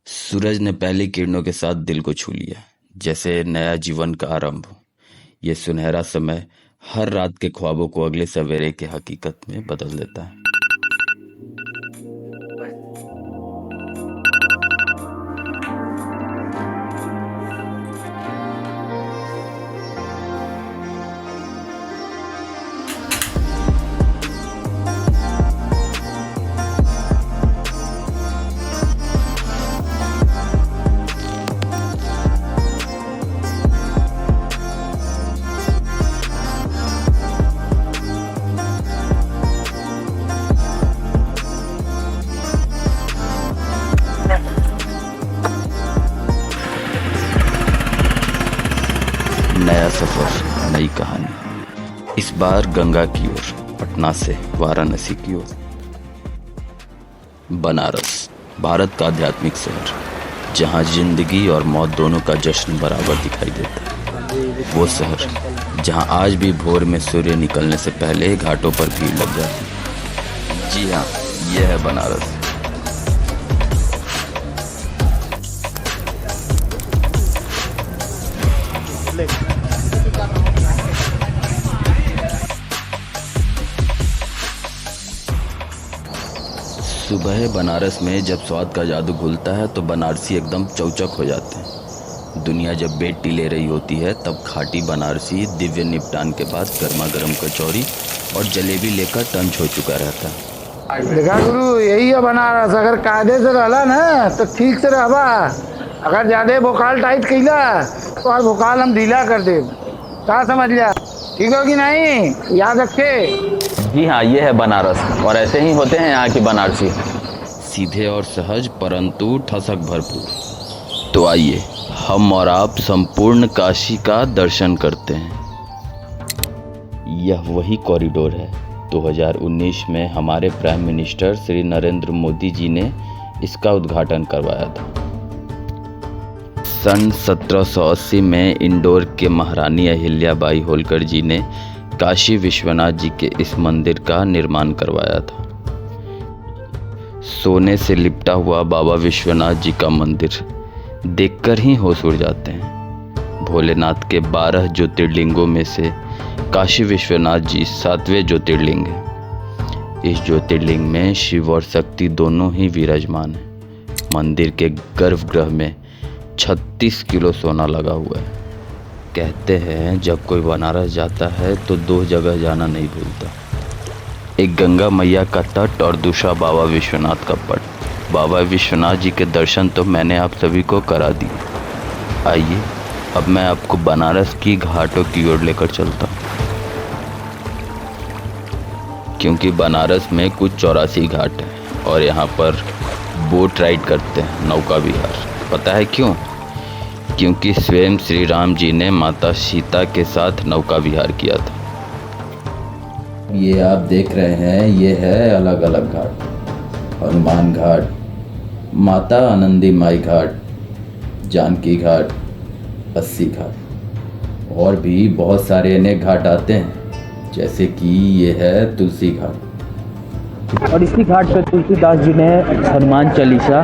सूरज ने पहली किरणों के साथ दिल को छू लिया, जैसे नया जीवन का आरंभ हो। ये सुनहरा समय हर रात के ख्वाबों को अगले सवेरे की हकीकत में बदल देता है। नया सफर, नई कहानी। इस बार गंगा की ओर, पटना से वाराणसी की ओर। बनारस, भारत का आध्यात्मिक शहर, जहां जिंदगी और मौत दोनों का जश्न बराबर दिखाई देता है। वो शहर जहां आज भी भोर में सूर्य निकलने से पहले घाटों पर भीड़ लग जाती है। जी हाँ, यह है बनारस। सुबह बनारस में जब स्वाद का जादू घुलता है तो बनारसी एकदम चौचक हो जाते हैं। दुनिया जब बेटी ले रही होती है तब खाटी बनारसी दिव्य निपटान के बाद गर्मा गर्म कचौरी और जलेबी लेकर टंच हो चुका रहता है। देखा गुरु, यही है बनारस। अगर कायदे से रहला ना तो ठीक से रहबा, अगर ज्यादा भोकाल टाइट कैला तो और भोकाल हम ढीला कर दे। क्या समझ लिया? ठीक हो कि नहीं, याद रखे। जी हाँ, ये है बनारस और ऐसे ही होते हैं यहाँ की बनारसी। सीधे और सहज परंतु ठसक भरपूर। तो आइए हम और आप संपूर्ण काशी का दर्शन करते हैं। यह वही कॉरिडोर है 2019 में हमारे प्राइम मिनिस्टर श्री नरेंद्र मोदी जी ने इसका उद्घाटन करवाया था। सन 1780 में इंदौर के महारानी अहिल्याबाई होलकर जी ने काशी विश्वनाथ जी के इस मंदिर का निर्माण करवाया था। सोने से लिपटा हुआ बाबा विश्वनाथ जी का मंदिर देखकर ही होश उड़ जाते हैं। भोलेनाथ के 12 ज्योतिर्लिंगों में से काशी विश्वनाथ जी 7वें ज्योतिर्लिंग हैं। इस ज्योतिर्लिंग में शिव और शक्ति दोनों ही विराजमान हैं। मंदिर के गर्भगृह में 36 किलो सोना लगा हुआ है। कहते हैं जब कोई बनारस जाता है तो 2 जगह जाना नहीं भूलता, एक गंगा मैया का तट और दूसरा बाबा विश्वनाथ का पट। बाबा विश्वनाथ जी के दर्शन तो मैंने आप सभी को करा दिए। आइए अब मैं आपको बनारस की घाटों की ओर लेकर चलता हूँ, क्योंकि बनारस में कुछ 84 घाट हैं और यहाँ पर बोट राइड करते हैं, नौका विहार। पता है क्यों? क्योंकि स्वयं श्री राम जी ने माता सीता के साथ नौका विहार किया था। ये आप देख रहे हैं, ये है अलग अलग घाट। हनुमान घाट, माता आनंदी माई घाट, जानकी घाट, 80 घाट और भी बहुत सारे अनेक घाट आते हैं, जैसे कि ये है तुलसी घाट। और इसी घाट पर तुलसीदास जी ने हनुमान चालीसा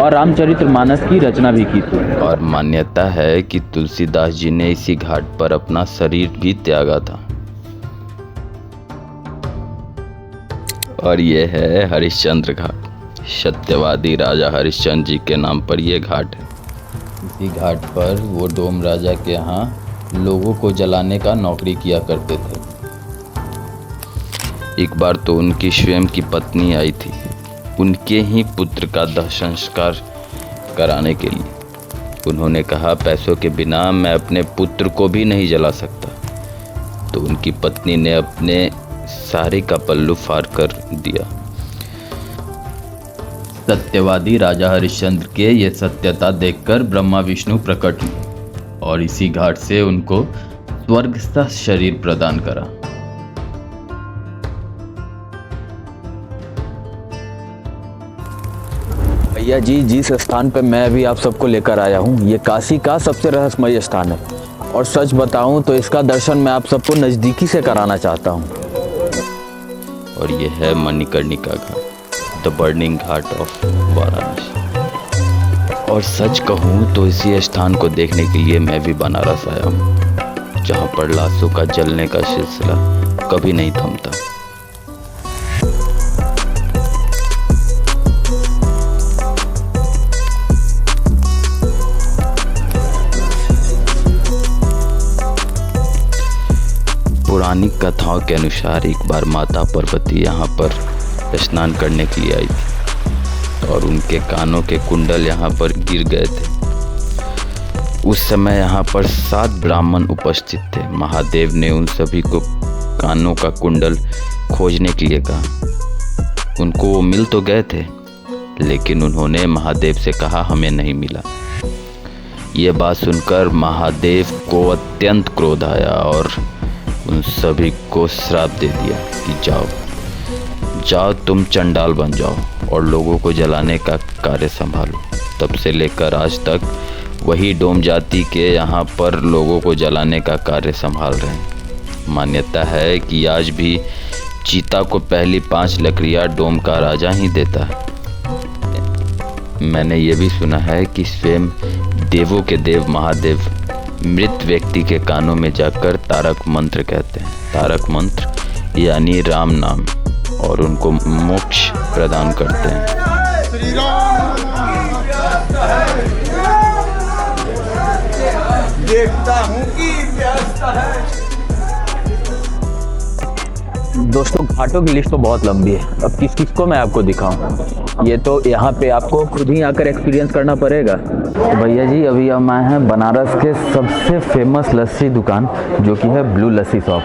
और रामचरितमानस की रचना भी की थी। और मान्यता है कि तुलसीदास जी ने इसी घाट पर अपना शरीर भी त्यागा था। और ये है हरिश्चंद्र घाट। सत्यवादी राजा हरिश्चंद्र जी के नाम पर यह घाट है। इसी घाट पर वो डोम राजा के यहाँ लोगों को जलाने का नौकरी किया करते थे। एक बार तो उनकी स्वयं की पत्नी आई थी, उनके ही पुत्र का दाह संस्कार कराने के लिए। उन्होंने कहा, पैसों के बिना मैं अपने पुत्र को भी नहीं जला सकता। तो उनकी पत्नी ने अपने साड़ी का पल्लू फाड़ कर दिया। सत्यवादी राजा हरिश्चंद्र के ये सत्यता देखकर ब्रह्मा विष्णु प्रकट हुए और इसी घाट से उनको स्वर्गस्थ शरीर प्रदान करा। भैया जी, जिस स्थान पर मैं अभी आप सबको लेकर आया हूँ, ये काशी का सबसे रहस्यमय स्थान है और सच बताऊँ तो इसका दर्शन मैं आप सबको नज़दीकी से कराना चाहता हूँ। और ये है Manikarnika Ghat, the burning ghat of Varanasi. और सच कहूँ तो इसी स्थान को देखने के लिए मैं भी बनारस आया हूँ, जहाँ पर लाशों का जलने का सिलसिला कभी नहीं थमता। पौराणिक कथाओं के अनुसार एक बार माता पार्वती यहाँ पर स्नान करने के लिए आई थी और उनके कानों के कुंडल यहाँ पर गिर गए थे। उस समय यहाँ पर 7 ब्राह्मण उपस्थित थे। महादेव ने उन सभी को कानों का कुंडल खोजने के लिए कहा। उनको वो मिल तो गए थे, लेकिन उन्होंने महादेव से कहा हमें नहीं मिला। ये बात सुनकर महादेव को अत्यंत क्रोध आया और उन सभी को श्राप दे दिया कि जाओ तुम चंडाल बन जाओ और लोगों को जलाने का कार्य संभालो। तब से लेकर आज तक वही डोम जाति के यहाँ पर लोगों को जलाने का कार्य संभाल रहे हैं। मान्यता है कि आज भी चीता को पहली 5 लकड़ियाँ डोम का राजा ही देता है। मैंने ये भी सुना है कि स्वयं देवों के देव महादेव मृत व्यक्ति के कानों में जाकर तारक मंत्र कहते हैं। तारक मंत्र यानी राम नाम, और उनको मोक्ष प्रदान करते हैं। देखता हूँ कि व्यस्त है। दोस्तों, घाटों की लिस्ट तो बहुत लंबी है, अब किस किस को मैं आपको दिखाऊं? ये तो यहाँ पे आपको खुद ही आकर एक्सपीरियंस करना पड़ेगा। तो भैया जी, अभी हम आए हैं बनारस के सबसे फेमस लस्सी दुकान, जो कि है ब्लू लस्सी शॉप।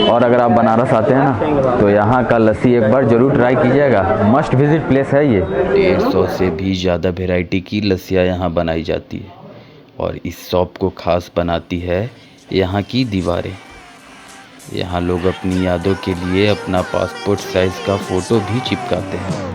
और अगर आप बनारस आते हैं ना, तो यहाँ का लस्सी एक बार ज़रूर ट्राई कीजिएगा। मस्ट विजिट प्लेस है ये। 150 से भी ज़्यादा वेराइटी की लस्सियाँ यहाँ बनाई जाती है, और इस शॉप को खास बनाती है यहाँ की दीवारें। यहाँ लोग अपनी यादों के लिए अपना पासपोर्ट साइज का फ़ोटो भी चिपकाते हैं।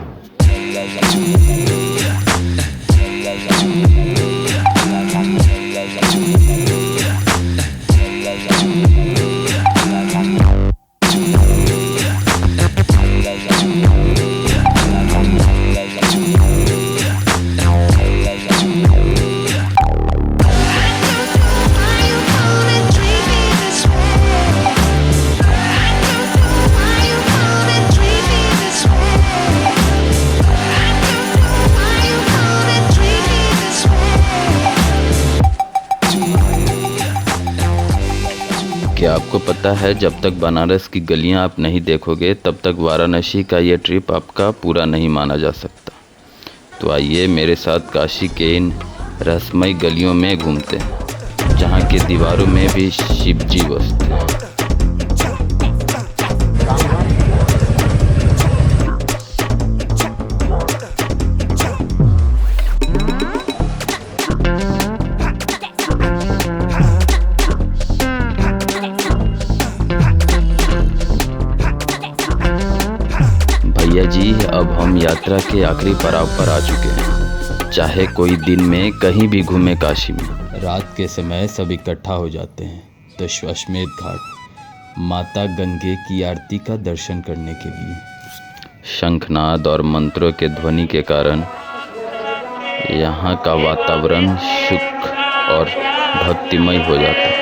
क्या आपको पता है, जब तक बनारस की गलियां आप नहीं देखोगे तब तक वाराणसी का ये ट्रिप आपका पूरा नहीं माना जा सकता। तो आइए मेरे साथ काशी के इन रहस्यमय गलियों में घूमते हैं, जहां की दीवारों में भी शिव जी बसते हैं। भैया जी, अब हम यात्रा के आखिरी पड़ाव पर आ चुके हैं। चाहे कोई दिन में कहीं भी घूमे काशी में, रात के समय सब इकट्ठा हो जाते हैं दशाश्वमेध घाट माता गंगे की आरती का दर्शन करने के लिए। शंखनाद और मंत्रों के ध्वनि के कारण यहाँ का वातावरण सुख और भक्तिमय हो जाता है।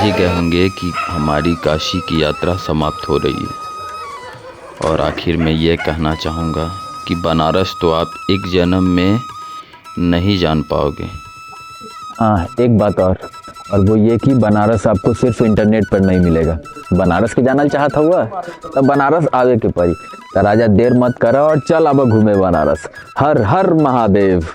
ही गए होंगे कि हमारी काशी की यात्रा समाप्त हो रही है। और आखिर में ये कहना चाहूँगा कि बनारस तो आप एक जन्म में नहीं जान पाओगे। हाँ, एक बात और वो ये कि बनारस आपको सिर्फ इंटरनेट पर नहीं मिलेगा। बनारस के जानल चाहत हुआ तो बनारस आवे के पड़ी। तो राजा देर मत करा और चल अब घूमे बनारस। हर हर महादेव।